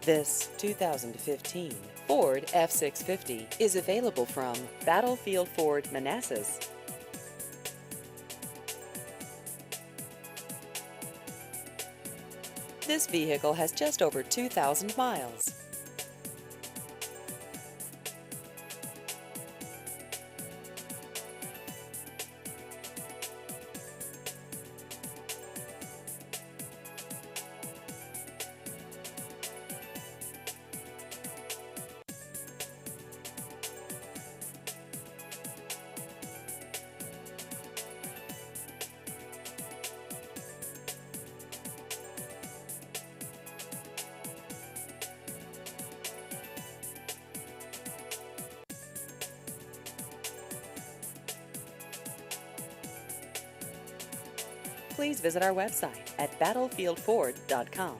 This 2015 Ford F-650 is available from Battlefield Ford Manassas. This vehicle has just over 2,000 miles. Please visit our website at battlefieldford.com.